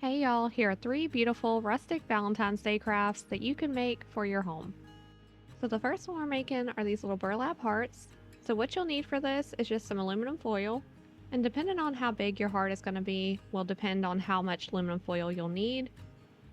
Hey y'all, here are three beautiful rustic Valentine's Day crafts that you can make for your home. So the first one we're making are these little burlap hearts. So what you'll need for this is just some aluminum foil. And depending on how big your heart is going to be, will depend on how much aluminum foil you'll need.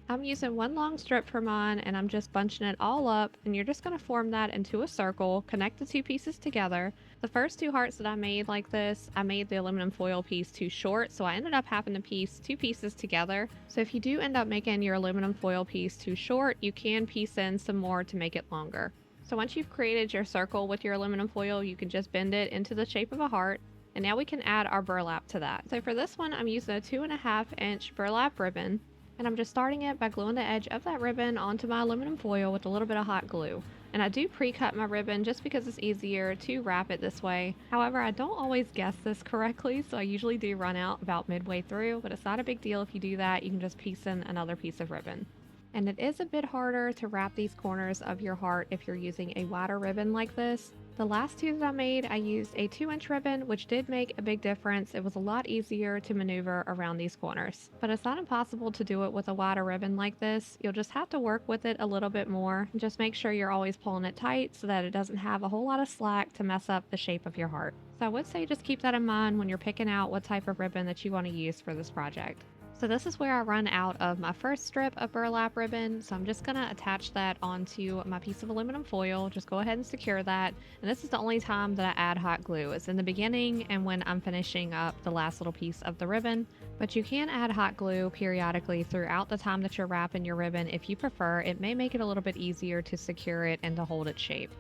I'm using one long strip for mine and I'm just bunching it all up, and you're just going to form that into a circle, connect the two pieces together. The first two hearts that I made like this, I made the aluminum foil piece too short, so I ended up having to piece two pieces together. So if you do end up making your aluminum foil piece too short, you can piece in some more to make it longer. So once you've created your circle with your aluminum foil, you can just bend it into the shape of a heart. And now we can add our burlap to that. So for this one, I'm using a 2.5-inch burlap ribbon. And I'm just starting it by gluing the edge of that ribbon onto my aluminum foil with a little bit of hot glue. And I do pre-cut my ribbon just because it's easier to wrap it this way. However, I don't always guess this correctly, so I usually do run out about midway through, but it's not a big deal if you do that. You can just piece in another piece of ribbon. And it is a bit harder to wrap these corners of your heart if you're using a wider ribbon like this. The last two that I made, I used a 2-inch ribbon, which did make a big difference. It was a lot easier to maneuver around these corners. But it's not impossible to do it with a wider ribbon like this. You'll just have to work with it a little bit more. And just make sure you're always pulling it tight so that it doesn't have a whole lot of slack to mess up the shape of your heart. So I would say just keep that in mind when you're picking out what type of ribbon that you want to use for this project. So this is where I run out of my first strip of burlap ribbon. So I'm just going to attach that onto my piece of aluminum foil. Just go ahead and secure that. And this is the only time that I add hot glue. It's in the beginning and when I'm finishing up the last little piece of the ribbon. But you can add hot glue periodically throughout the time that you're wrapping your ribbon if you prefer. It may make it a little bit easier to secure it and to hold its shape.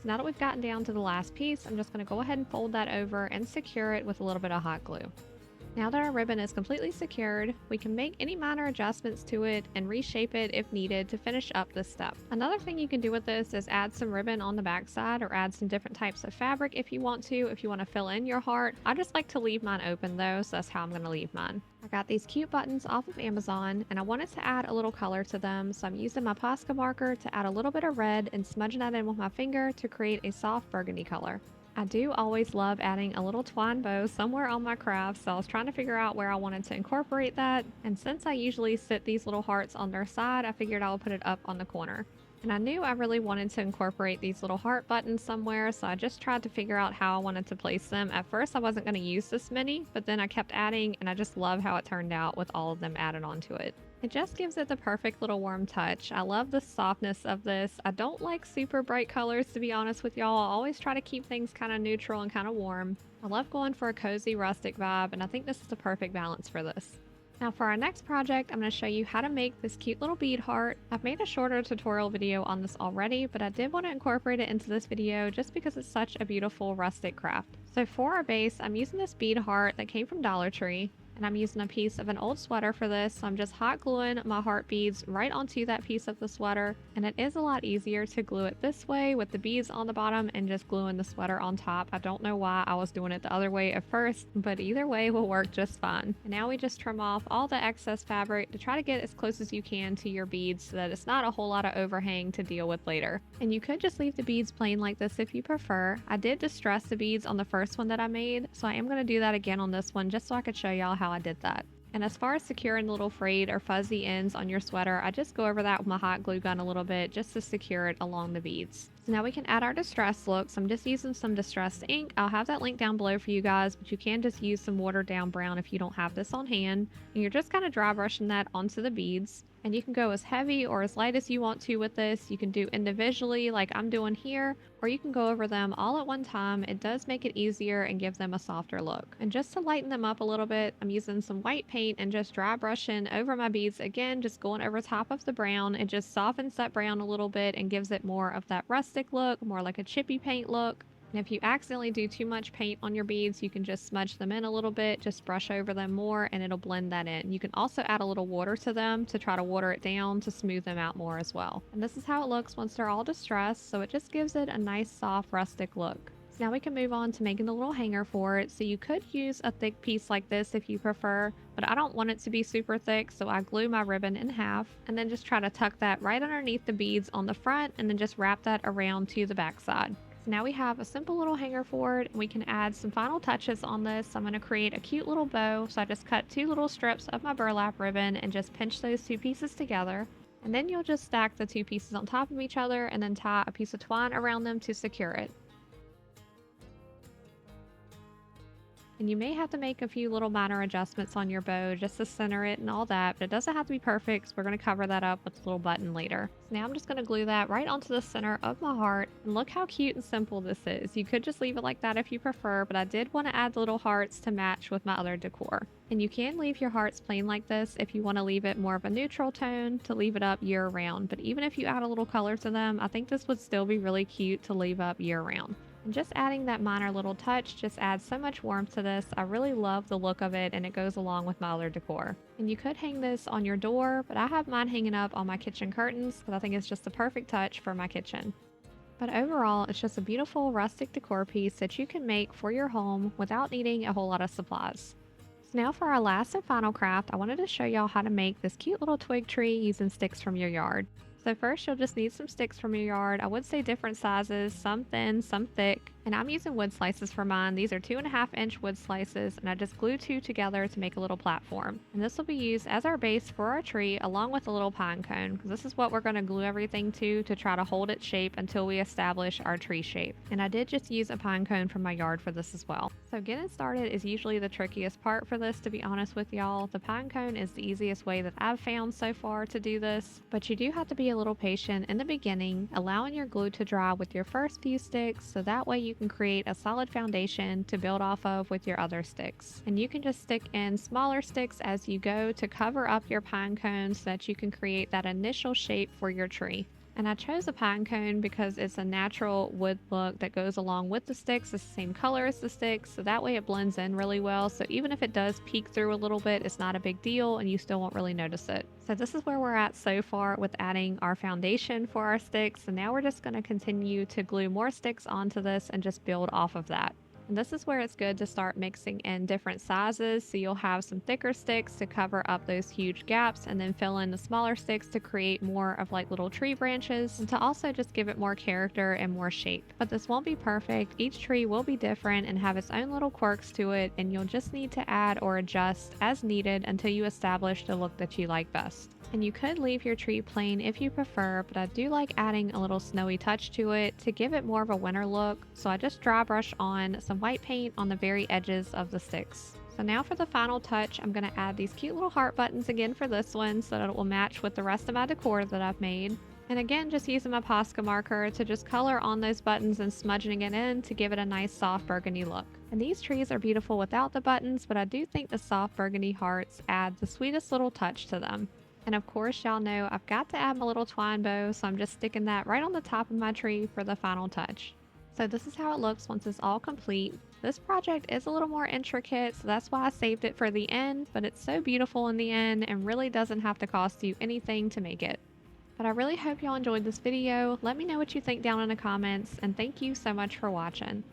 So now that we've gotten down to the last piece, I'm just going to go ahead and fold that over and secure it with a little bit of hot glue. Now that our ribbon is completely secured, we can make any minor adjustments to it and reshape it if needed to finish up this step. Another thing you can do with this is add some ribbon on the backside or add some different types of fabric if you want to fill in your heart. I just like to leave mine open though, so that's how I'm going to leave mine. I got these cute buttons off of Amazon and I wanted to add a little color to them, so I'm using my Posca marker to add a little bit of red and smudging that in with my finger to create a soft burgundy color. I do always love adding a little twine bow somewhere on my craft, so I was trying to figure out where I wanted to incorporate that, and since I usually sit these little hearts on their side, I figured I would put it up on the corner. And I knew I really wanted to incorporate these little heart buttons somewhere, so I just tried to figure out how I wanted to place them. At first I wasn't going to use this many, but then I kept adding, and I just love how it turned out with all of them added onto it. It just gives it the perfect little warm touch. I love the softness of this. I don't like super bright colors, to be honest with y'all. I always try to keep things kind of neutral and kind of warm. I love going for a cozy rustic vibe, and I think this is the perfect balance for this. Now for our next project, I'm going to show you how to make this cute little bead heart. I've made a shorter tutorial video on this already, but I did want to incorporate it into this video just because it's such a beautiful rustic craft. So for our base, I'm using this bead heart that came from Dollar Tree. And I'm using a piece of an old sweater for this, so I'm just hot gluing my heart beads right onto that piece of the sweater. And it is a lot easier to glue it this way with the beads on the bottom and just gluing the sweater on top. I don't know why I was doing it the other way at first, but either way will work just fine. And now we just trim off all the excess fabric to try to get as close as you can to your beads so that it's not a whole lot of overhang to deal with later. And you could just leave the beads plain like this if you prefer. I did distress the beads on the first one that I made, so I am going to do that again on this one just so I could show y'all how I did that. And as far as securing little frayed or fuzzy ends on your sweater, I just go over that with my hot glue gun a little bit just to secure it along the beads. So now we can add our distress looks. I'm just using some distressed ink. I'll have that link down below for you guys, but you can just use some watered down brown if you don't have this on hand. And you're just kind of dry brushing that onto the beads. And you can go as heavy or as light as you want to with this. You can do individually like I'm doing here, or you can go over them all at one time. It does make it easier and give them a softer look. And just to lighten them up a little bit, I'm using some white paint and just dry brushing over my beads again, just going over top of the brown. It just softens that brown a little bit and gives it more of that rustic look, more like a chippy paint look. And if you accidentally do too much paint on your beads, you can just smudge them in a little bit, just brush over them more, and it'll blend that in. You can also add a little water to them to try to water it down to smooth them out more as well. And this is how it looks once they're all distressed, so it just gives it a nice soft rustic look. So now we can move on to making the little hanger for it. So you could use a thick piece like this if you prefer, but I don't want it to be super thick, so I glue my ribbon in half and then just try to tuck that right underneath the beads on the front and then just wrap that around to the back side. So now we have a simple little hanger for it, and we can add some final touches on this. I'm going to create a cute little bow. So I just cut 2 little strips of my burlap ribbon and just pinch those 2 pieces together. And then you'll just stack the 2 pieces on top of each other and then tie a piece of twine around them to secure it. And you may have to make a few little minor adjustments on your bow just to center it and all that, but it doesn't have to be perfect, so we're going to cover that up with a little button later. So now I'm just going to glue that right onto the center of my heart, and look how cute and simple this is. You could just leave it like that if you prefer, but I did want to add the little hearts to match with my other decor. And you can leave your hearts plain like this if you want to leave it more of a neutral tone to leave it up year round, but even if you add a little color to them, I think this would still be really cute to leave up year round. And just adding that minor little touch just adds so much warmth to this. I really love the look of it, and it goes along with my other decor. And you could hang this on your door, but I have mine hanging up on my kitchen curtains because I think it's just the perfect touch for my kitchen. But overall, it's just a beautiful rustic decor piece that you can make for your home without needing a whole lot of supplies. So now for our last and final craft, I wanted to show y'all how to make this cute little twig tree using sticks from your yard. So first you'll just need some sticks from your yard. I would say different sizes, some thin, some thick. And I'm using wood slices for mine. These are 2.5-inch wood slices, and I just glued 2 together to make a little platform. And this will be used as our base for our tree along with a little pine cone, because this is what we're going to glue everything to try to hold its shape until we establish our tree shape. And I did just use a pine cone from my yard for this as well. So getting started is usually the trickiest part for this, to be honest with y'all. The pine cone is the easiest way that I've found so far to do this, but you do have to be a little patient in the beginning, allowing your glue to dry with your first few sticks, so that way you can create a solid foundation to build off of with your other sticks. And you can just stick in smaller sticks as you go to cover up your pine cone so that you can create that initial shape for your tree. And I chose a pine cone because it's a natural wood look that goes along with the sticks. It's the same color as the sticks, so that way it blends in really well. So even if it does peek through a little bit, it's not a big deal and you still won't really notice it. So this is where we're at so far with adding our foundation for our sticks. And now we're just going to continue to glue more sticks onto this and just build off of that. And this is where it's good to start mixing in different sizes, so you'll have some thicker sticks to cover up those huge gaps, and then fill in the smaller sticks to create more of like little tree branches, and to also just give it more character and more shape. But this won't be perfect. Each tree will be different and have its own little quirks to it, and you'll just need to add or adjust as needed until you establish the look that you like best. And you could leave your tree plain if you prefer, but I do like adding a little snowy touch to it to give it more of a winter look. So I just dry brush on some white paint on the very edges of the sticks. So now for the final touch, I'm going to add these cute little heart buttons again for this one so that it will match with the rest of my decor that I've made. And again, just using my Posca marker to just color on those buttons and smudging it in to give it a nice soft burgundy look. And these trees are beautiful without the buttons, but I do think the soft burgundy hearts add the sweetest little touch to them. And of course, y'all know I've got to add my little twine bow, so I'm just sticking that right on the top of my tree for the final touch. So this is how it looks once it's all complete. This project is a little more intricate, so that's why I saved it for the end, but it's so beautiful in the end and really doesn't have to cost you anything to make it. But I really hope y'all enjoyed this video. Let me know what you think down in the comments, and thank you so much for watching.